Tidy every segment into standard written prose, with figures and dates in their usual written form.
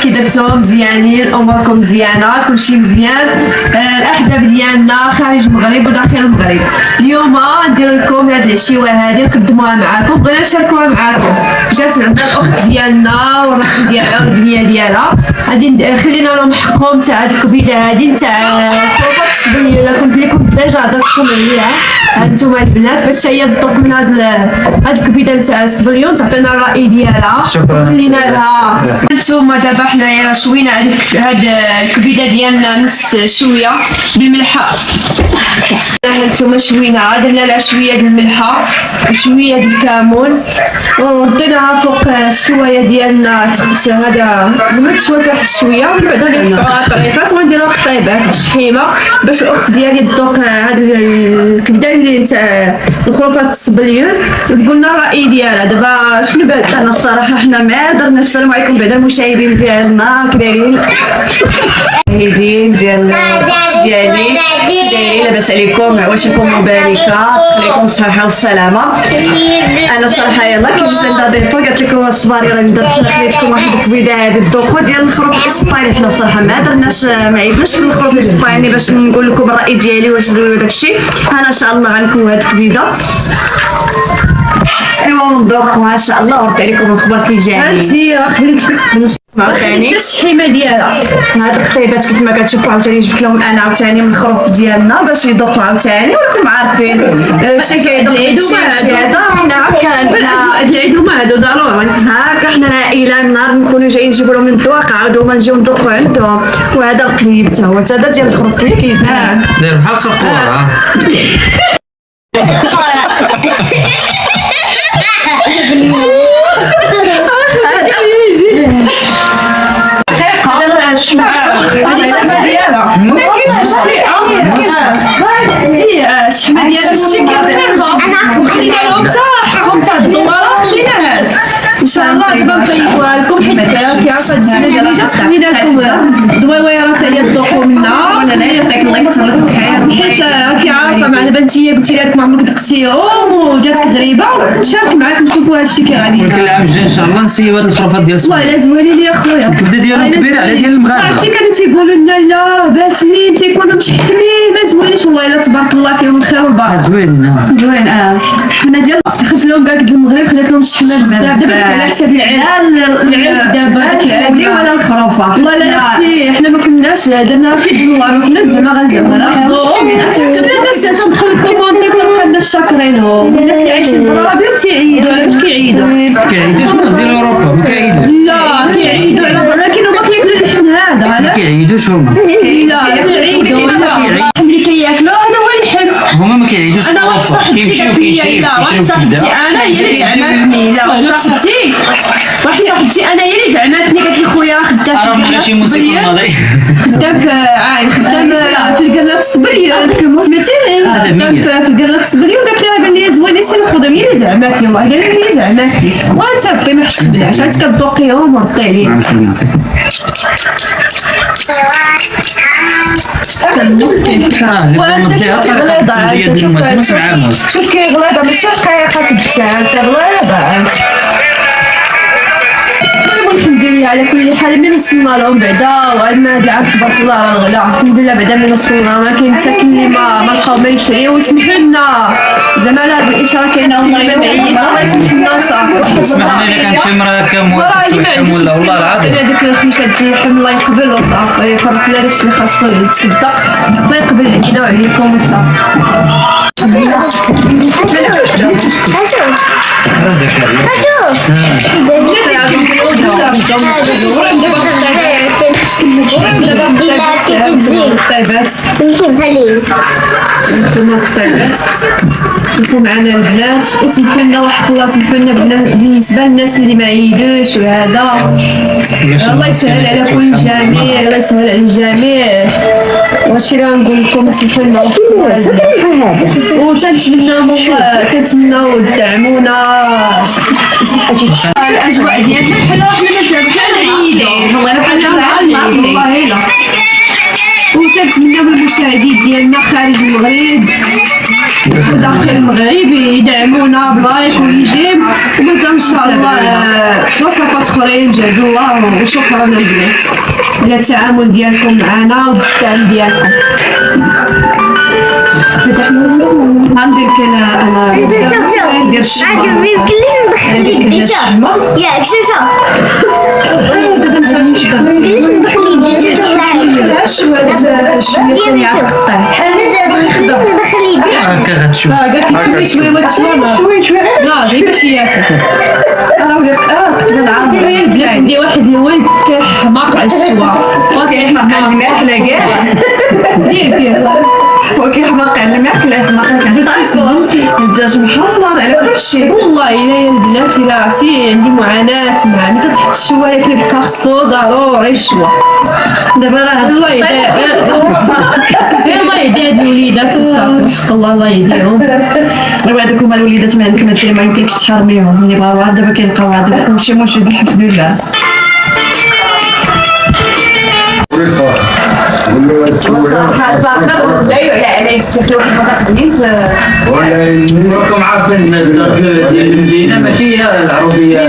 كي درتوها مزيانين، اموركم مزيانه، كلشي مزيان. الاحباب ديالنا خارج المغرب وداخل المغرب، اليوم ندير لكم هاد العشيوه هادي نقدموها معاكم، بغينا نشاركوها معاكم. جات عندنا الاخت ديالنا والرحم ديالها والبنيه ديالها، غادي خلينا لهم حقهم تاع هاد الكبيده هادي تاع فوق الصبيه. كنت لكم ديجا هضرتكم عليها هانتوما البنات، باش هي تذوق من هاد الكبيده تاع الصبليون تعطينا الراي ديالها. شكرا. خلينا لها. هانتوما دابا حنايا شوينا هاد الكبيده ديالنا نص شويه بالملحه. هانتوما شوينا درنا لها شويه د الملحه وشويه د الكمون وحطيناها فوق الشوايه ديالنا. هذا زعما تشوات واحد شويه ومن بعد غادي نقطعوها طريفات وغنديروها قطيبات بالشحيمه باش الاخت ديالي تذوق هاد الكبده اللي تاع الخروفات الصبليون وتقول لنا الراي ديالها. دابا شنو بان؟ انا الصراحه حنا ما درنا. السلام عليكم بعدا المشاهدين ديالنا، كدايرين المشاهدين ديال ديالي، كدايرين لاباس عليكم؟ عواشركم مباركه، خليكم الصحه والسلامه. انا الصراحه يلاه كي جيت عند ضيفه قالت لكم الصباري راني درت خليتكم واحد الكبيده هذه الذوقو ديال الخروف الاسباني. حنا الصراحه ما درناش ما عيبناش في الخروف الاسباني باش نقول لكم الراي ديالي واش زوين داكشي. انا ان شاء الله غنكون هاد الكبيده ايوا نذوقوها ان شاء الله ورد عليكم الخبر كي جاي. هانتي خليت عاوتاني الشحيمه ديالها هاد القطيبات كيف ما كتشوفوا عاوتاني جبت لهم انا عاوتاني من الخروف ديالنا باش يذوقوا عاوتاني وراكم عارفين الشيء كيذوق الشيء هذا. حنا كان هاد العيد هما هادو ضروري هاكا حنا العائله من نهار نكونوا جايين نجيبوا لهم من الذواق عاودوا ما نجيو نذوقوا عندهم. وهذا القريب تا هو هذا ديال الخروف اللي كيبان داير بحال القرقوره. هادي الشحمه ديالها هي الشحمه ديالها وخلينا لهم حتى حقهم تاع الدواره. خلينا هاد ان شاء الله دابا نطيبوها لكم حيت كي عارفه الزينه اللي جات خلينا لكم دويويرات هي تذوقوا منها. ولا لا يعطيك الله يكثر لك الخير حيت راكي عارفه معنا بنتيه قلتي لها ما عمرك ذقتيهم وجاتك غريبه ونشارك معاك نشوفوا هذا الشيء كي غادي. ولكن العام الجاي ان شاء الله نسيب هاد الخروفات ديال والله الا زوينين لي اخويا. الكبده ديالهم كبيره على ديال المغاربه. عرفتي كانوا تيقولوا لنا لا باسلين تيكونوا مشحمين ما زوينش. والله الا تبارك الله فيهم الخير والبركه. زوين زوين. حنا ديال خرج لهم كاع المغرب خلات لهم الشحمه بزاف دابا على حساب العلف دابا داك العلف ولا الخروفه. والله لا اختي حنا ما كناش درنا في بالله ما كناش زعما غنزعما ناخذهم. الناس تدخل الكومونتير تلقى الناس شاكرينهم. الناس اللي عايشين برا بهم تيعيدوا علاش كيعيدوا شنو ديال اوروبا ما كيعيدوش. لا كيعيدوا على برا لكن هما كياكلوا اللحم هذا ما علاش كيعيدوش هما. لا كيعيدوا اللحم اللي كياكلوا هذا هو اللحم. هما ما كيعيدوش. انا واحد صاحبتي لا واحد صاحبتي انا هي اللي زعمتني. لا واحد صاحبتي انا هي اللي زعمتني قالت لي خويا خدام راه على شي موسيقى ناضي. خدام خدام في القرنات الصبريون سمعتيني خدام في القرنات الصبريون قال لي زوينه سير خدام هي اللي زعمتني. والله قال لي هي اللي زعمتني وانت ربي ما حشمش انت كتذوقيهم وردي عليهم. شوف كي غلاضه ماشي رقيقه كدسه انت غلاضه. الحمد لله على كل حال من وصلنا لهم بعدا وعندنا هاد العام تبارك الله راه الغلا الحمد لله بعدا من وصلنا ما كاين مساكن اللي ما لقاو ما يشريو ويسمحوا لنا زعما لا بالاشاره كاين والله ما معيش الله يسمح لنا وصافي. سمحنا الا كان شي مرا كامل ولا والله العظيم هذاك الخميشه ديال اللحم الله يقبل وصافي فرق لنا داكشي اللي خاصو يتصدق الله يقبل علينا وعليكم وصافي. شوفوا معنا البنات وسمحوا لنا واحد الله سمحوا لنا بالنسبه للناس اللي ما عيدوش وهذا. الله يسهل على كل جميع الله يسهل على الجميع. وهادشي اللي غنقول لكم سمحوا لنا وتنتمناو تدعمونا. الاجواء ديالنا بحال حنا مازال كنعيدوا والله الا بحال والله الا وتنتمناو المشاهدين ديالنا خارج المغرب وداخل المغرب يدعمونا بلايك ويجيب ومازال ان شاء الله وصفات اخرين جدوة. وشكرا البنات على التعامل ديالكم معنا والدعم ديالكم. غندير لك انا ندير الشمع ندير الشمع ياك شوفها دابا انت شويه ثاني عقطع هكا غتشوف شويه شويه لا زي باش ياكل تقدر نعاود البنات عندي واحد الولد كيحماق على الشوا كيحماق على الماكله كاع دير وكيحماق على الماكله الدجاج محمر على كل شيء. والله الا يا البنات الا عرفتي عندي معاناه مع ملي تحط الشوايه كيبقى خصو ضروري الشوا. دابا راه الله يهدي الله يهدي هاد الوليدات وصافي الله يهديهم. دابا هذوك هما الوليدات ما عندك ما ديري ما يمكنش تحرميهم اللي بغاو دابا كيلقاو دابا كلشي موش يحب ديجا. راكم عارفين المبلغ ديال المدينه ماشي هي العربيه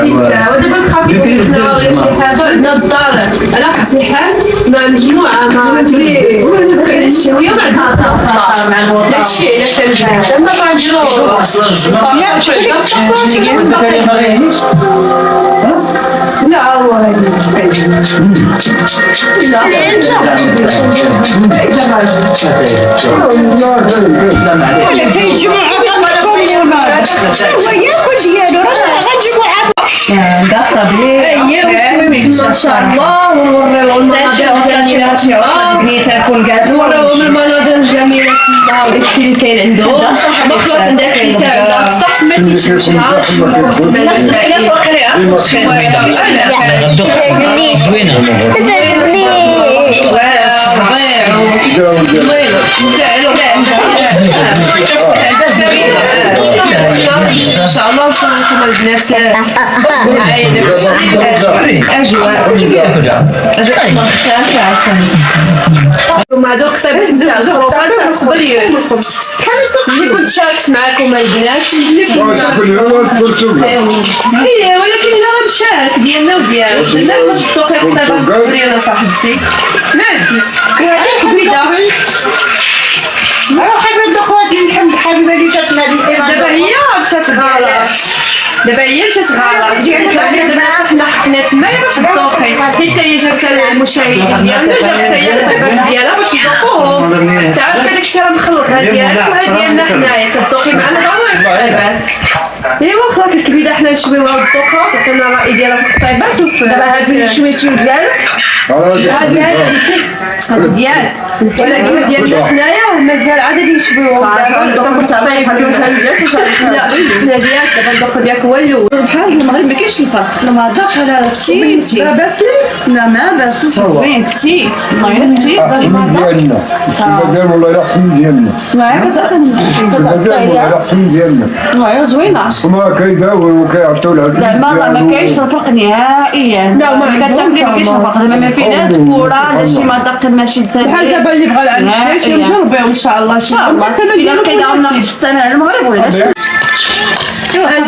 ودابا نخافوا ولا شي حاجه عندنا الدار على حق الحال مع مجموعه ما تجري الشويه ما عندهاش داكشي علاش كنجبد اما غنديرو لا والله دا طبيعي ما شاء الله ونوريو بنيتكم كاع نوريوهم المناظر الجميله تما وداكشي اللي كاين عنده ما خلاص عندها ساعه صح تما تيشمش نهار زوينه ان شاء الله نصوركم البنات معايا داكشي اجواء هادو قطيبات تاع الخروفات تاع الصبريون اللي كنت شاركت معاكم البنات ايه ولكن هنا غنشارك ديالنا وديالك لا تسوقي قطيبات الصبريون صاحبتي ما عندي وهذيك بيضه دابا هي مشات غالا دابا حنا تما باش نذوقي حيت هي جابت المشاهدين ديالنا جابت هي الطيبات ديالها باش نذوقوهم ساعات هذاك الشيء راه مخلطها ديالك وهاد ديالنا حنايا تذوقي معنا ضروري الطيبات ايوا خلاص الكبيده حنا نشويوها بالذوقات عطينا الراي ديالها في الطيبات وفي دابا هاد الشويتو ديالك هاد ديالك ولكن ديالنا حنايا مازال عاد غادي نشويوهم لا حنا ديالك دابا الذوق ديالك هو الاول بحال المغرب ما كاينش الفرق لا ما ذاق ولا تي لا باس لي لا ما باس زوين تي والله تي ديالنا المازال والله يحسن ديالنا المازال والله يحسن ديالنا والله زوينه وما كيداول وكيعطيو العدل لا ما كاينش الفرق نهائيا لا ما كتاكلي ما كاينش الفرق زعما ما فيناش كوره لا شي مذاق ماشي بحال دابا اللي بغى العب الشاشه نجربوه ان شاء الله شي الا كيداولنا الثمن على المغرب ولا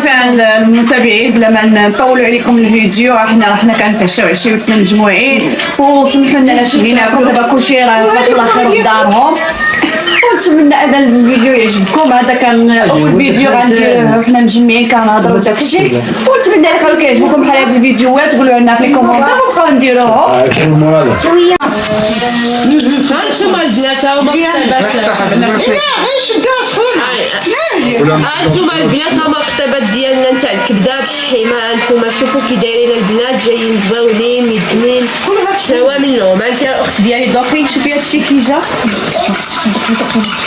فعلا المتابعين بلا ما نطولوا عليكم الفيديو حنا كنتعشاو عشيه مجموعين وسمحوا لنا لا شغيناكم دابا كلشي راه تبارك الله خير في دارهم ونتمنى هذا الفيديو يعجبكم. هذا كان اول فيديو غنديروه حنا مجمعين كنهضروا داكشي ونتمنى لكم كيعجبكم بحال هاد الفيديوهات قولوا لنا في الكومونتير ونبقاو نديروهم شويه هانتوما البنات هما الطيبات هانتوما البنات هما الطيبات ديالنا نتاع الكبده بالشحيمه. هانتوما شوفوا كي دايرين البنات جايين زوينين مدنين شوا منهم. هانت الاخت ديالي دوقي شوفي هادشي كي جا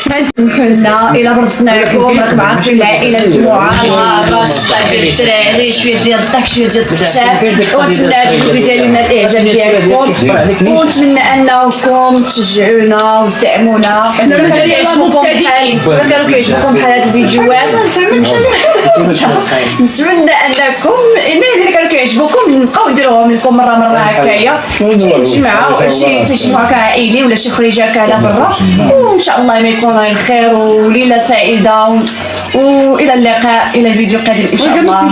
حنا الى برزقناكم راكم عارفين العائله مجموعه باش صافي الدراري شويه ديال الضحك شويه ديال الضحك ونتمنى هذا الفيديو ديالنا الاعجاب ديالكم ونتمنى انكم تشجعونا وتدعمونا حنا مازال مبتدئين كانوا كيعجبكم بحال هاد الفيديوهات نتمنى انكم الا كانوا كيعجبوكم نبقاو نديرو نتابعوهم لكم مره هكايا، تجمعوا شي تجمع هكا عائلي ولا شي خريجه هكا على برا، وان شاء الله ما يكون غير خير وليله سعيده والى اللقاء الى الفيديو القادم ان شاء الله.